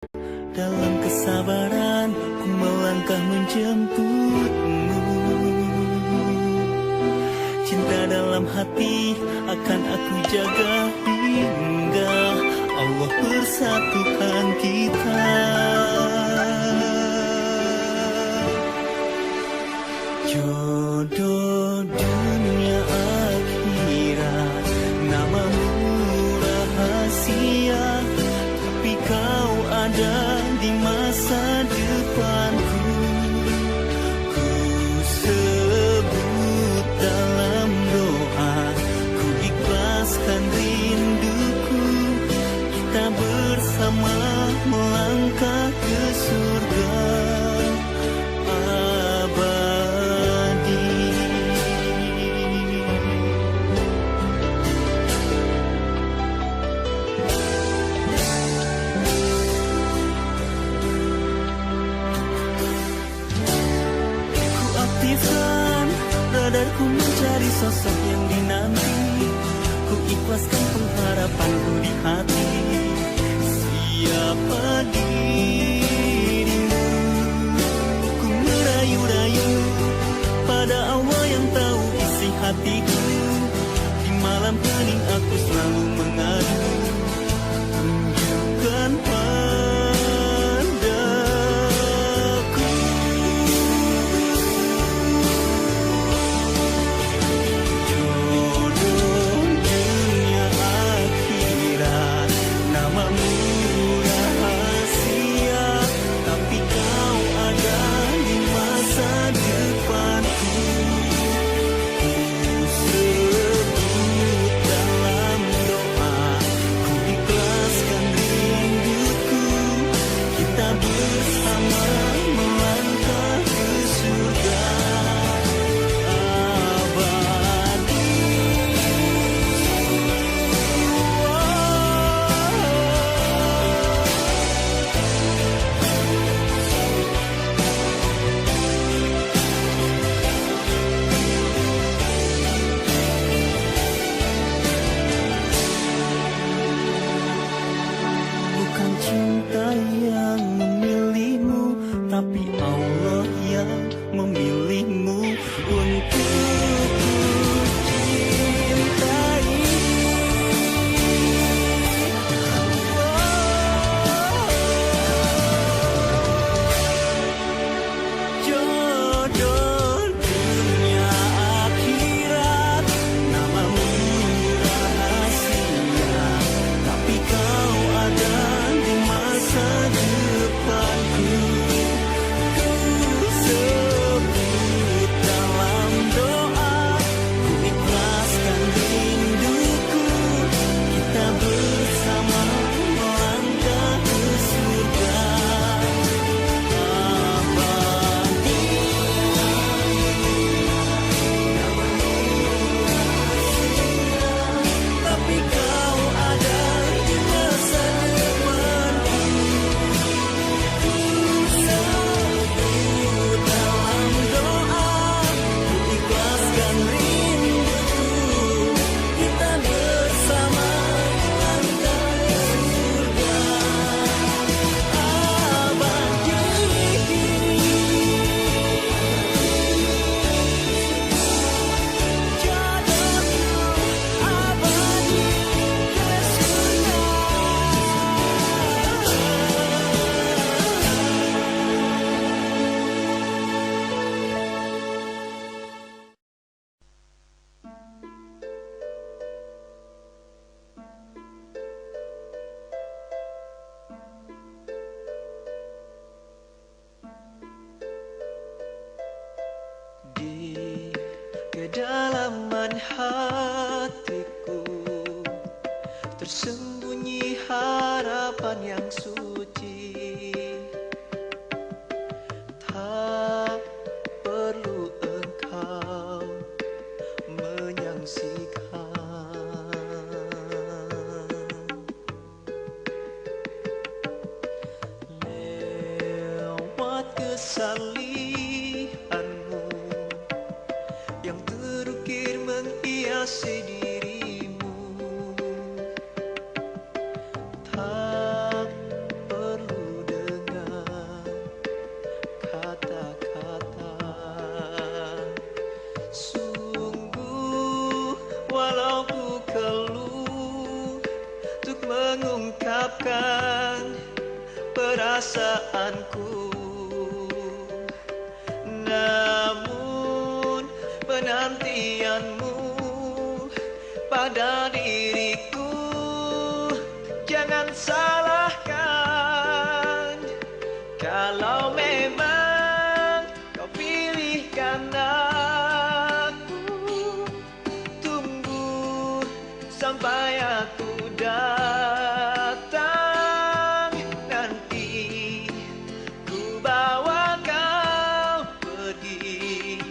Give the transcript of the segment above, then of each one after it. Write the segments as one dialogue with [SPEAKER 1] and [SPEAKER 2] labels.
[SPEAKER 1] Dalam kesabaran ku melangkah menjemputmu. Cinta dalam hati akan aku jaga hingga Allah persatukan kita. Jodoh dunia akhirat, namamu rahasia, tapi kau ada di masa depanku. Ku sebut dalam doa, ku ikhlaskan rinduku, kita bersama melangkah ke surga abadi. Ku aktifkan radarku mencari sosok yang dinanti, ku ikhlaskan pengharapanku di hati. Siapa dirimu? Ku merayu-rayu pada Allah yang tahu isi hatiku. Di malam hening aku selalu mengadu, tunjukkan padaku. Jodoh dunia akhirat, namamu rahasia, tapi kau ada di masa depanku. Ku sebut dalam doa, ku ikhlaskan rinduku, kita bersama melangkah ke surga abadi. Bukan cinta yang memilihmu, tapi Allah yang memilihmu untuk ku cintai. Jodoh dunia akhirat, namamu rahasia, tapi kau ada di masa depanku. Ku sebut dalam doa, ku ikhlaskan rinduku, kita bersama melangkah ke surga abadi. Tapi kau ada di masa depanku. Ku sebut dalam doa, ku ikhlaskan rinduku, kita bersama melangkah ke surga abadi. Jodohku abadi ke surga. Di kedalaman hatiku tersembunyi harapan yang suci. Tak perlu engkau menyaksikan, lewat kesalihanmu yang terukir menghiasi dirimu. Tak perlu perasaanku. Namun penantianmu pada diriku jangan salahkan. Kalau memang kau pilihkan aku, tunggu sampai aku datang. Nanti ku bawa kau pergi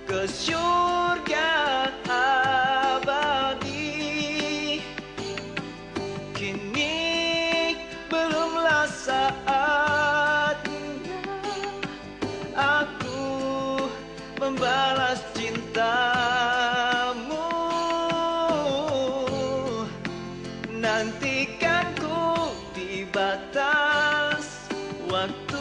[SPEAKER 1] ke surga abadi. Kini belumlah saatnya aku membalas cintamu. Nantikan ku di batas waktu.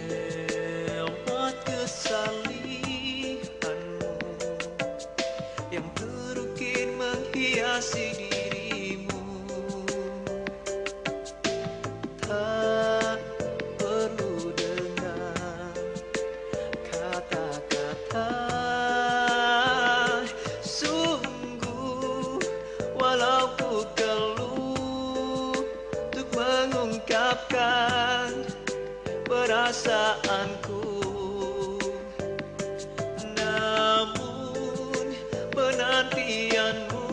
[SPEAKER 1] Lewat kesalihanmu yang terukir menghiasi dirimu, tak perlu dengar kata-kata. Sungguh walau ku keluh untuk mengungkapkan perasaanku, namun penantianmu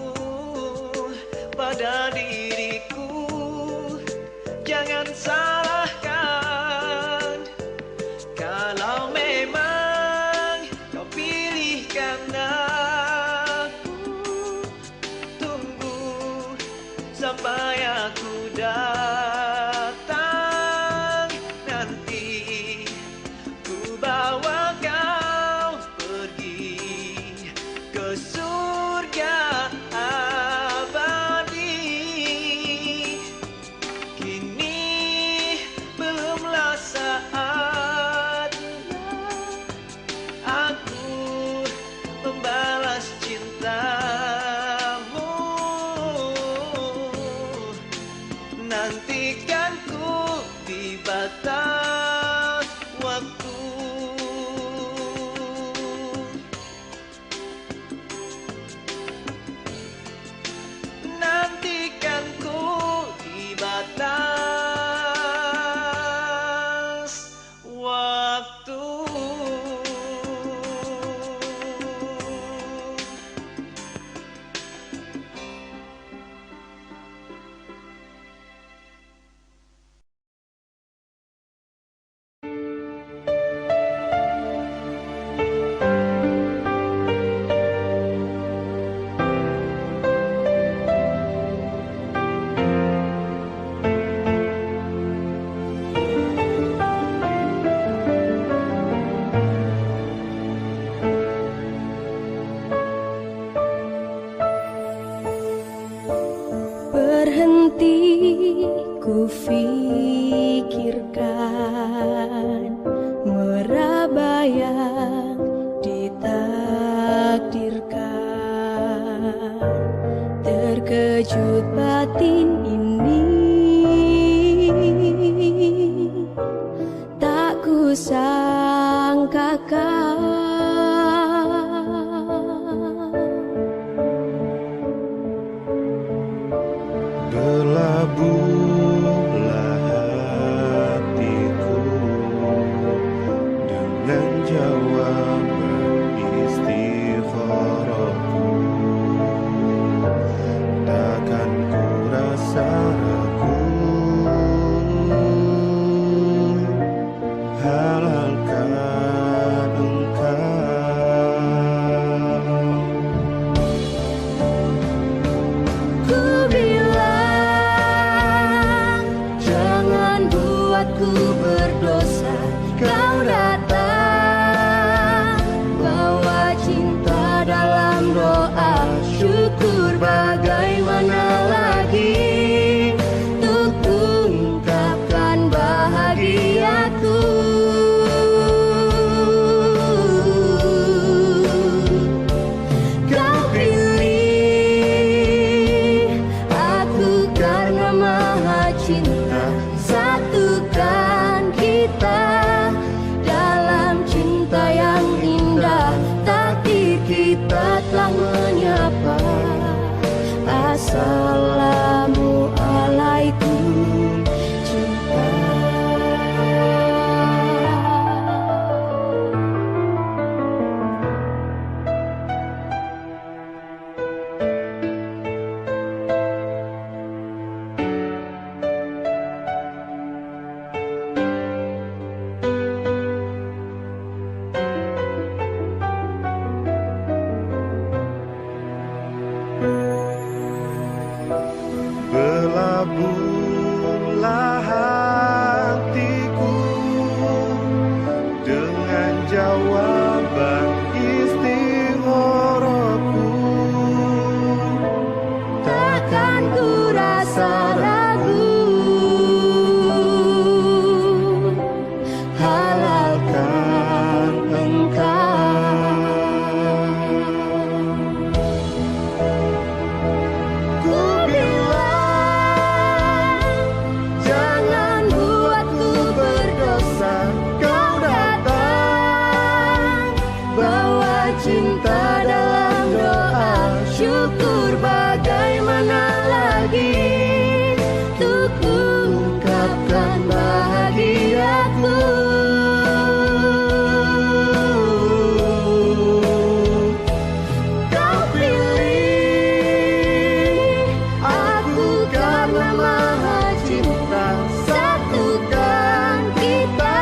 [SPEAKER 1] pada diriku jangan salahkan. Kalau memang kau pilihkan aku, tunggu sampai aku datang. Nanti ku bawa kau pergi ke surga abadi. Kini belumlah saatnya aku membalas cintamu. Nantikan ku di batas waktu. Nantikan ku di batas waktu.
[SPEAKER 2] Berhenti ku fikirkan meraba yang ditakdirkan. Terkejut batin ini, tak ku sangkakan.
[SPEAKER 3] Berlabuhlah hatiku dengan jawaban istikharahku. Takkan ku rasa ragu, halal
[SPEAKER 2] Assalamualaikum cinta.
[SPEAKER 3] Berlabuhlah hatiku dengan jawaban istikharahku.
[SPEAKER 2] Takkan ku rasa ragu, halalkan engkau. Ku bilang jangan buatku berdosa. Kau datang bawa cinta dalam doa. Syukur bagaimana lagi untuk ungkapkan bahagiaku. Kau pilih aku karena maha cinta. Satukan kita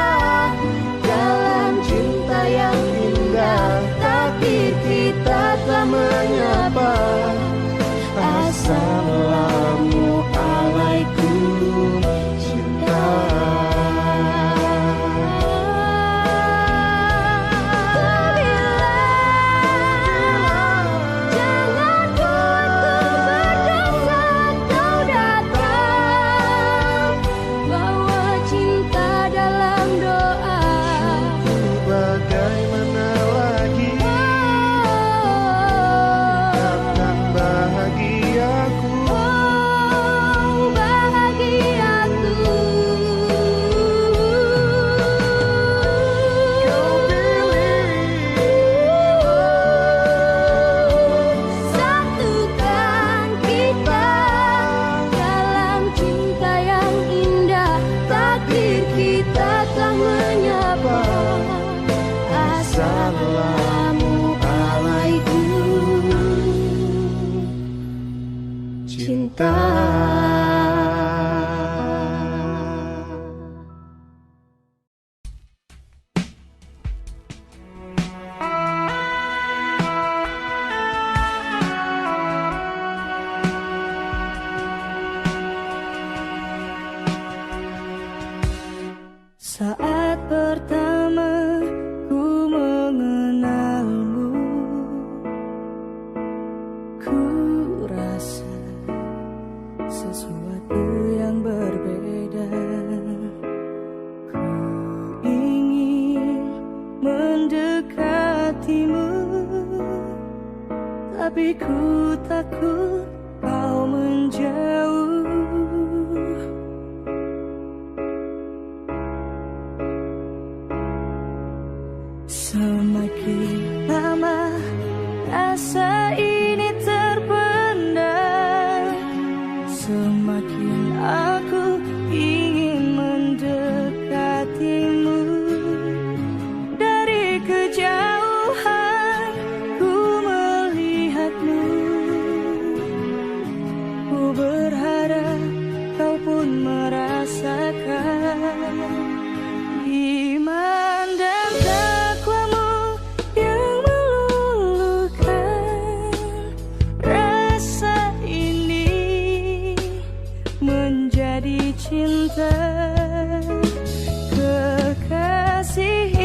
[SPEAKER 2] dalam cinta yang indah. Takdir kita telah menyapa. Assalamualaikum cinta. Ku bilang jangan buatku berdosa. Kau datang bawa cinta dalam doa.
[SPEAKER 3] Bagaimana lagi akan bahagiaku.
[SPEAKER 2] Oh, bahagiaku.
[SPEAKER 3] Kau pilih
[SPEAKER 2] Satukan kita dalam cinta yang indah. Takdir kita telah menyapa. Assalamualaikum cinta. Saat pertama ku mengenalmu, ku rasa sesuatu yang berbeda. Ku ingin mendekatimu, tapi ku takut kau menjauh. Semakin lama rasa ini terpendam, semakin aku ingin mendekatimu. Dari kejauhan ku melihatmu, ku berharap kau pun merasakan iman dan takwamu yang meluluhkan rasa ini menjadi cinta kekasih